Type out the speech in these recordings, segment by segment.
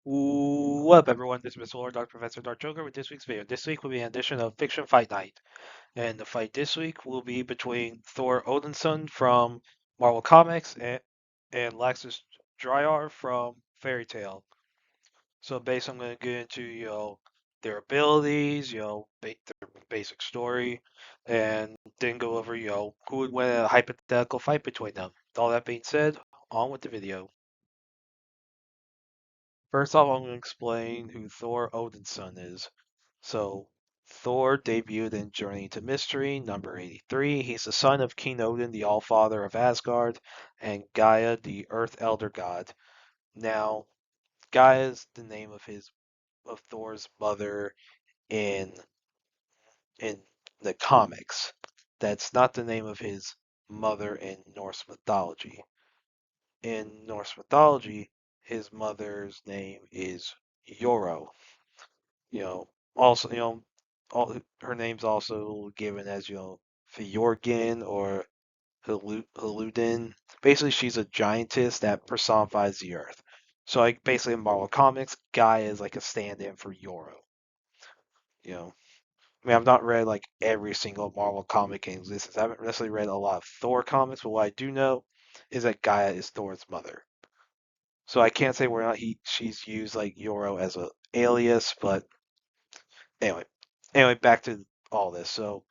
What up, everyone? This is Mr. Lord, Dr. Professor Dark Joker with this week's video. This week will be an edition of Fiction Fight Night. And the fight this week will be between Thor Odinson from Marvel Comics and Laxus Dreyar from Fairy Tale. So basically, I'm going to get into, their abilities, their basic story, and then go over, who would win a hypothetical fight between them. With all that being said, on with the video. First off, I'm going to explain who Thor Odinson is. So, Thor debuted in Journey to Mystery, number 83. He's the son of King Odin, the Allfather of Asgard, and Gaia, the Earth Elder God. Now, Gaia is the name of Thor's mother in in the comics. That's not the name of his mother in Norse mythology. In Norse mythology, his mother's name is Yoro. Also, her name's also given as, Fjorgyn or Haludin. Basically, she's a giantess that personifies the earth. So, like, basically, in Marvel Comics, Gaia is like a stand-in for Yoro. You know, I mean, I've not read like every single Marvel comic in existence. I haven't necessarily read a lot of Thor comics, but what I do know is that Gaia is Thor's mother. So I can't say whether or not she's used like Yoro as a alias, but Anyway, back to all this. So,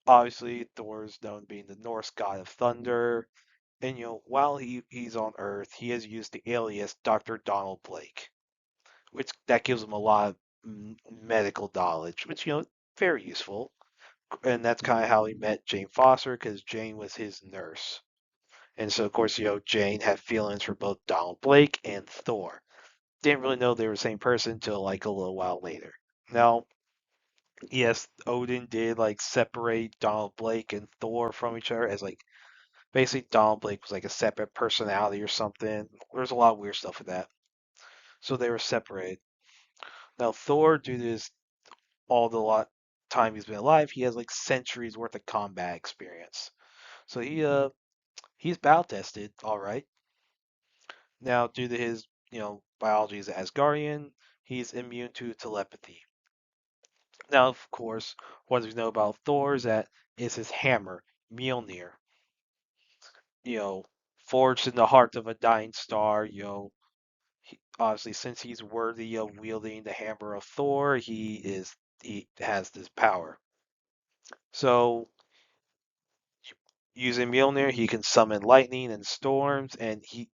obviously, Thor's known being the Norse god of thunder, and while he's on Earth, he has used the alias Dr. Donald Blake, which that gives him a lot of medical knowledge, which very useful. And that's kind of how he met Jane Foster, because Jane was his nurse. And so, of course, Jane had feelings for both Donald Blake and Thor. Didn't really know they were the same person until like a little while later. Now, yes, Odin did like separate Donald Blake and Thor from each other as like basically Donald Blake was like a separate personality or something. There's a lot of weird stuff with that. So they were separated. Now Thor, due to his all the lot time he's been alive, he has like centuries worth of combat experience. So he's battle tested, all right. Now due to his biology as an Asgardian, he's immune to telepathy. Now of course, what do we know about Thor is that is his hammer, Mjolnir. you know, forged in the heart of a dying star. Obviously, since he's worthy of wielding the hammer of Thor, he has this power. So, using Mjolnir, he can summon lightning and storms, and he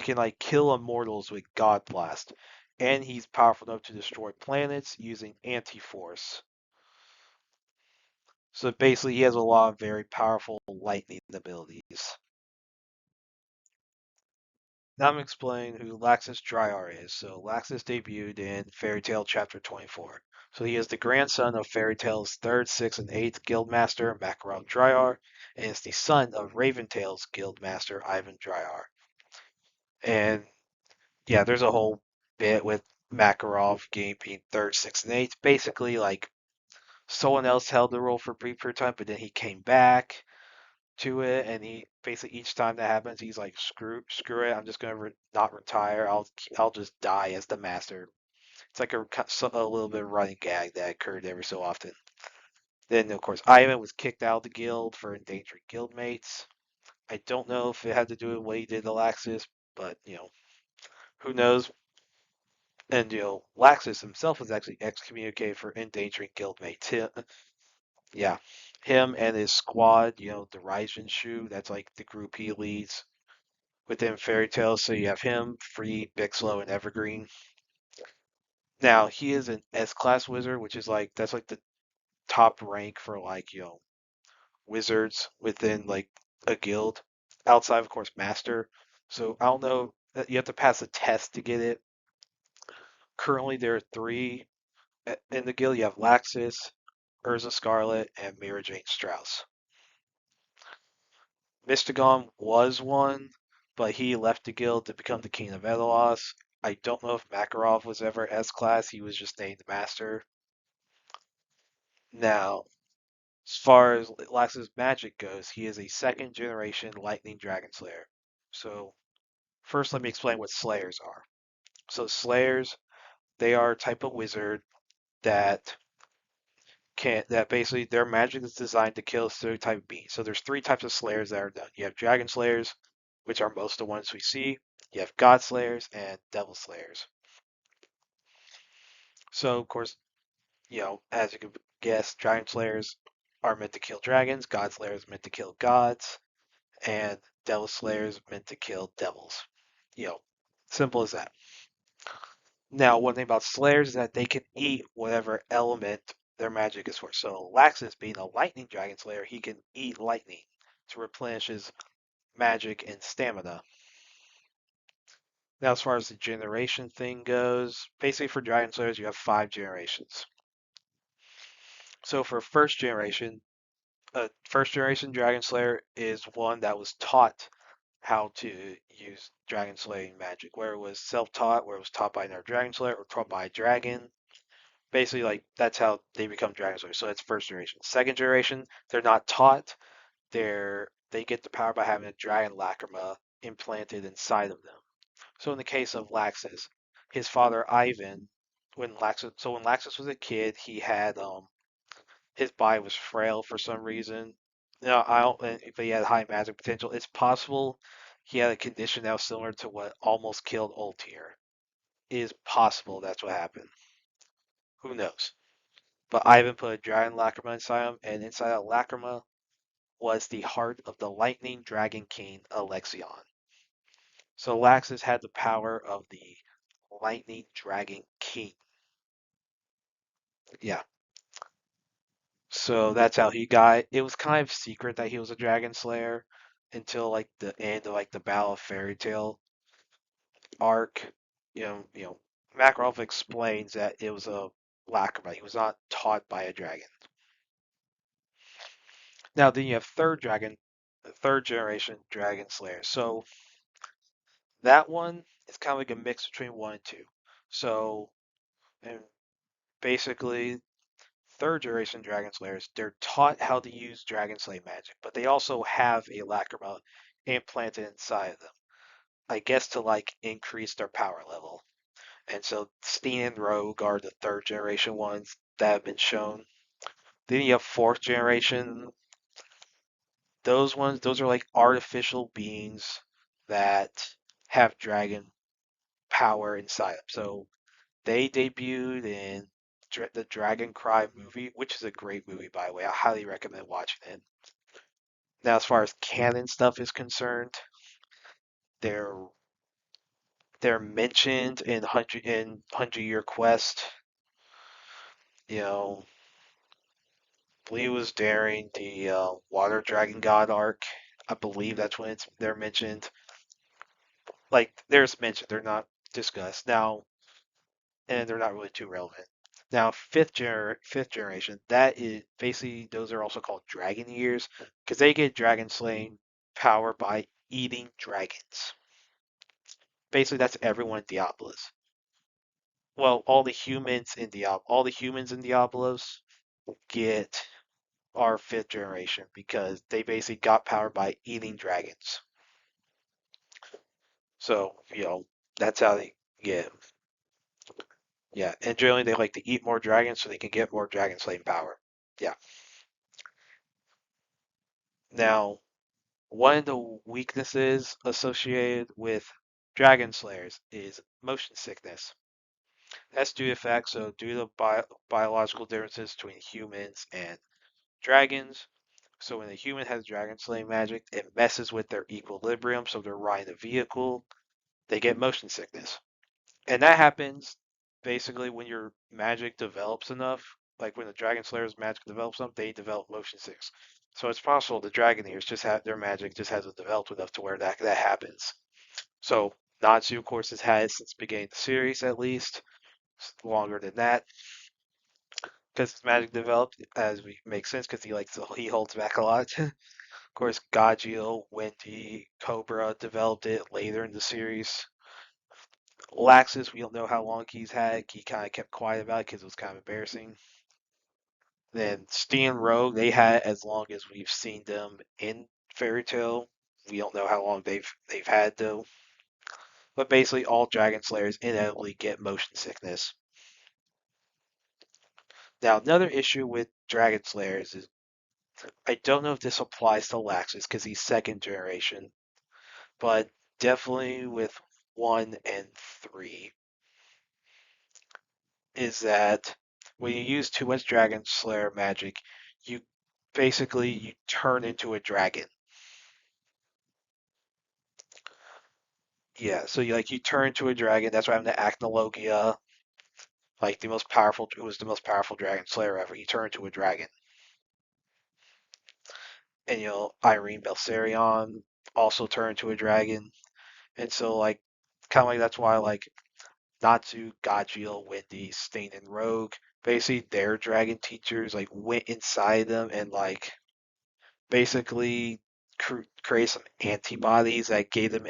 can like kill immortals with God Blast. And he's powerful enough to destroy planets using anti-force. So basically, he has a lot of very powerful lightning abilities. Now I'm explaining who Laxus Dreyar is. So Laxus debuted in Fairy Tail Chapter 24. So he is the grandson of Fairy Tail's 3rd, 6th, and 8th Guildmaster Makarov Dreyar, and is the son of Raven Tail's Guildmaster Ivan Dreyar. And yeah, there's a whole bit with Makarov being 3rd, 6th, and 8th. Basically, like someone else held the role for a brief period of time, but then he came back to it, and he basically each time that happens, he's like, screw it, I'm just gonna not retire. I'll just die as the master. It's like a little bit of running gag that occurred every so often. Then of course Ivan was kicked out of the guild for endangering guildmates. I don't know if it had to do with what he did to Laxus, but who knows. And Laxus himself was actually excommunicated for endangering guildmates. Yeah, him and his squad, the Rising Shoe, that's like the group he leads within Fairy Tale. So you have him, Free, Bixlow, and Evergreen. Now he is an S-class wizard, which is like that's like the top rank for like wizards within like a guild. Outside, of course, Master. So I don't know. You have to pass a test to get it. Currently, there are three in the guild. You have Laxus, Urza Scarlet, and Mira Jane Strauss. Mystagon was one, but he left the guild to become the king of Edelos. I don't know if Makarov was ever S-class. He was just named master. Now, as far as Lax's magic goes, he is a second generation lightning dragon slayer. So, first let me explain what slayers are. So, slayers They are a type of wizard that that basically their magic is designed to kill a certain type of being. So there's three types of slayers that are done. You have dragon slayers, which are most of the ones we see. You have god slayers and devil slayers. So of course, as you can guess, dragon slayers are meant to kill dragons, god slayers meant to kill gods, and devil slayers meant to kill devils. You know, simple as that. Now, one thing about slayers is that they can eat whatever element their magic is for. So Laxus, being a lightning dragon slayer, he can eat lightning to replenish his magic and stamina. Now, as far as the generation thing goes, basically for dragon slayers, you have 5 generations. So for first generation dragon slayer is one that was taught how to use dragon slaying magic, where it was self-taught, where it was taught by another dragon slayer or taught by a dragon. Basically, like that's how they become dragon slayers. So that's first generation. Second generation, they're not taught. They get the power by having a dragon lacrima implanted inside of them. So in the case of Laxus, his father Ivan, when Laxus was a kid, he had his body was frail for some reason. No, I don't. If he had high magic potential, it's possible he had a condition that was similar to what almost killed Ultir. It is possible that's what happened. Who knows? But Ivan put a dragon lacrima inside him, and inside that lacrima was the heart of the lightning dragon king Alexion. So Laxus had the power of the lightning dragon king. Yeah. So that's how he got. It was kind of secret that he was a dragon slayer until like the end of like the Battle of Fairy Tale arc. Makarov explains that it was a lacrima. He was not taught by a dragon. Now then you have third generation dragon slayer. So that one is kind of like a mix between one and two. So, and basically, third generation dragon slayers, they're taught how to use dragon slay magic, but they also have a lacrima implanted inside of them. I guess to like increase their power level. And so Steen and Rogue are the third generation ones that have been shown. Then you have fourth generation. Those are like artificial beings that have dragon power inside them. So they debuted in the Dragon Cry movie, which is a great movie, by the way. I highly recommend watching it. Now, as far as canon stuff is concerned, they're they're mentioned in Hundred Year Quest. You know, I believe it was during the Water Dragon God arc. I believe that's when they're mentioned. Like, there's mentioned, they're not discussed now, and they're not really too relevant. Now, fifth generation, that is basically those are also called dragon years because they get dragon slaying power by eating dragons. Basically, that's everyone in Diablos. Well, all the humans in Diablos get our fifth generation because they basically got power by eating dragons. So, that's how they get. Yeah, and generally they like to eat more dragons so they can get more dragon slaying power. Yeah. Now, one of the weaknesses associated with dragon slayers is motion sickness. That's due to fact, so due to biological differences between humans and dragons. So when a human has dragon slaying magic, it messes with their equilibrium, so they're riding a vehicle, they get motion sickness. And that happens basically when your magic develops enough, like when the Dragon Slayer's magic develops enough, they develop motion sickness. So it's possible the Dragon Eaters just have their magic just hasn't developed enough to where that happens. So Natsu, of course, has had it since the beginning of the series at least, longer than that, because his magic developed as we make sense because he holds back a lot. Of course, Gajeel, Wendy, Cobra developed it later in the series. Laxus, we don't know how long he's had. He kind of kept quiet about it because it was kind of embarrassing. Then Stan Rogue, they had as long as we've seen them in Fairy Tale. We don't know how long they've had though. But basically, all Dragon Slayers inevitably get motion sickness. Now, another issue with Dragon Slayers is I don't know if this applies to Laxus because he's second generation, but definitely with 1 and 3 is that when you use too much Dragon Slayer magic, you you turn into a dragon. Yeah, so you turn into a dragon. That's why I'm the Acnologia, like the most powerful. It was the most powerful Dragon Slayer ever. He turned into a dragon, and Irene Belsarion also turned into a dragon, and so kind of like that's why Natsu, Gajeel, Wendy, Stain, and Rogue, basically their dragon teachers went inside them and basically create some antibodies that gave them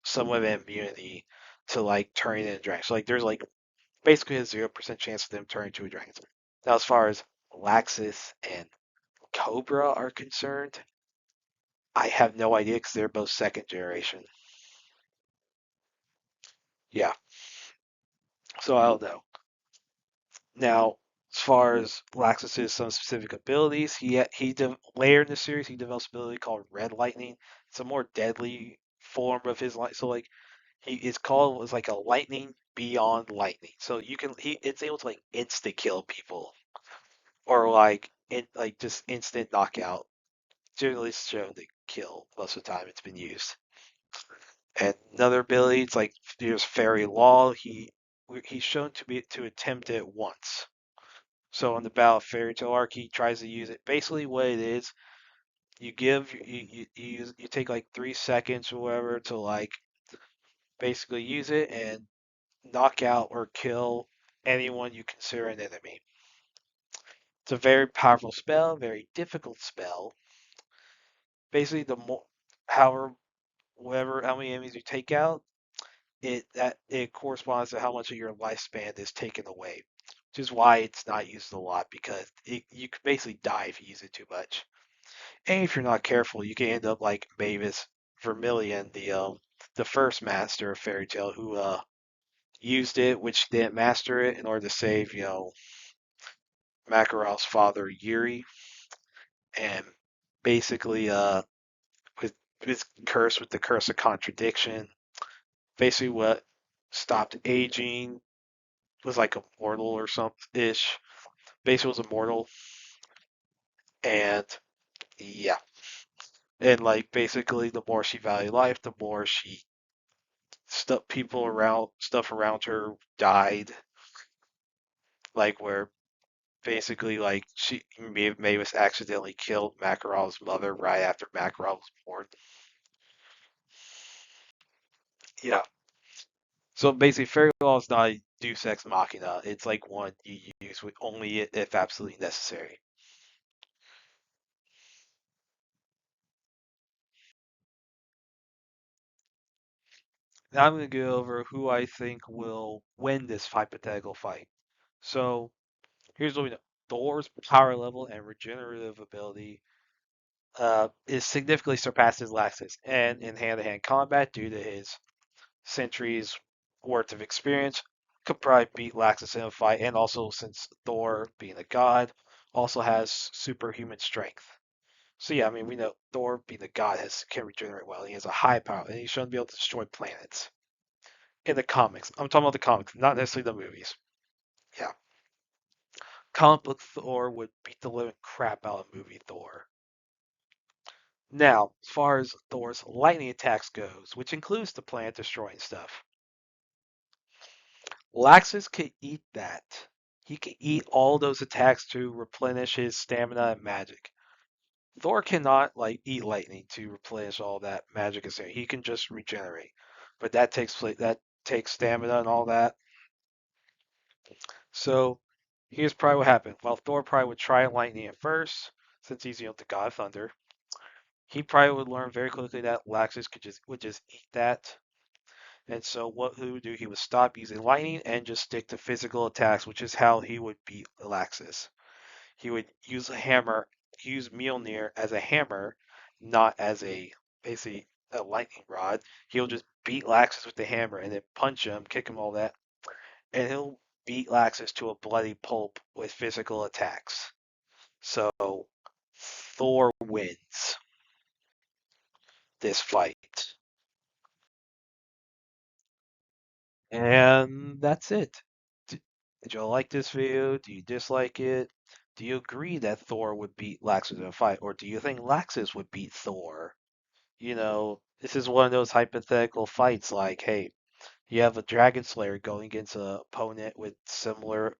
somewhat of immunity to turning into dragons. So there's basically a 0% chance of them turning into a dragon. Now as far as Laxus and Cobra are concerned, I have no idea because they're both second generation. Yeah, so I don't know. Now, as far as Laxus's some specific abilities, later in the series he develops an ability called Red Lightning. It's a more deadly form of his light. So he is called was like a lightning beyond lightning. So it's able to insta kill people or just instant knockout. Generally shown to kill most of the time it's been used. And another ability, it's there's Fairy Law. He's shown to attempt it once. So on the Battle of Fairy Tale Arc, he tries to use it. Basically, what it is, you take 3 seconds or whatever to basically use it and knock out or kill anyone you consider an enemy. It's a very powerful spell, very difficult spell. Basically, the more, however, how many enemies you take out, it corresponds to how much of your lifespan is taken away. Which is why it's not used a lot because you could basically die if you use it too much. And if you're not careful, you can end up like Mavis Vermilion, the first master of Fairy Tale, who used it, which didn't master it, in order to save Makarov's father Yuri, and basically with his curse with the curse of contradiction, basically what stopped aging was like immortal or something ish. Basically was immortal, and yeah, and basically the more she valued life, the more she stuff around her died, where basically Mavis accidentally killed Makarov's mother right after Makarov was born. Yeah. So basically, Fairy Law is not a Deus Ex Machina. It's one you use with only if absolutely necessary. Now I'm going to go over who I think will win this hypothetical fight. So here's what we know. Thor's power level and regenerative ability is significantly surpasses Laxus, and in hand-to-hand combat, due to his centuries worth of experience, could probably beat Laxus in a fight, and also since Thor, being a god, also has superhuman strength. So yeah, I mean we know Thor, being a god, can regenerate well. He has a high power, and he's shown to be able to destroy planets. In the comics, I'm talking about the comics, not necessarily the movies. Yeah, comic book Thor would beat the living crap out of movie Thor. Now, as far as Thor's lightning attacks goes, which includes the planet destroying stuff, Laxus could eat that. He can eat all those attacks to replenish his stamina and magic. Thor cannot eat lightning to replenish all that magic and stamina. He can just regenerate, but that takes stamina and all that. So here's probably what happened. While Thor probably would try lightning at first, since he's the god of thunder, he probably would learn very quickly that Laxus would just eat that. And so what he would do, he would stop using lightning and just stick to physical attacks, which is how he would beat Laxus. He would use Mjolnir as a hammer, not as basically a lightning rod. He'll just beat Laxus with the hammer and then punch him, kick him, all that, and he'll beat Laxus to a bloody pulp with physical attacks. So Thor wins this fight. And that's it. Did you like this video? Do you dislike it? Do you agree that Thor would beat Laxus in a fight? Or do you think Laxus would beat Thor? This is one of those hypothetical fights like, hey, you have a Dragon Slayer going against an opponent with similar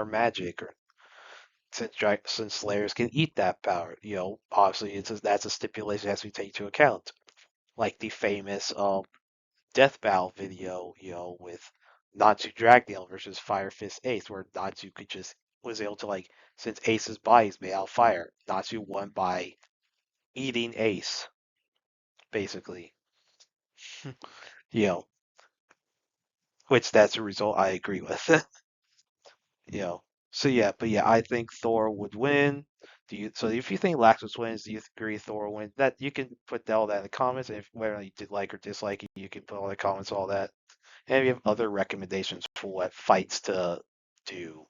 magic, or since Slayers can eat that power, obviously that's a stipulation that has to be taken into account. Like the famous Death Battle video, with Natsu Dragnail versus Fire Fist Ace, where Natsu was able to, like, since Ace's body is made out of fire, Natsu won by eating Ace, basically. you know, which that's a result I agree with. you know. So yeah, but yeah, I think Thor would win. So if you think Laxus wins, do you agree Thor wins? That you can put all that in the comments, and if whether you did like or dislike it, you can put all the comments, all that. And if you have other recommendations for what fights to do,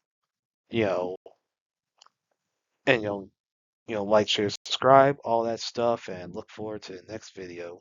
you know, and like, share, subscribe, all that stuff, and look forward to the next video.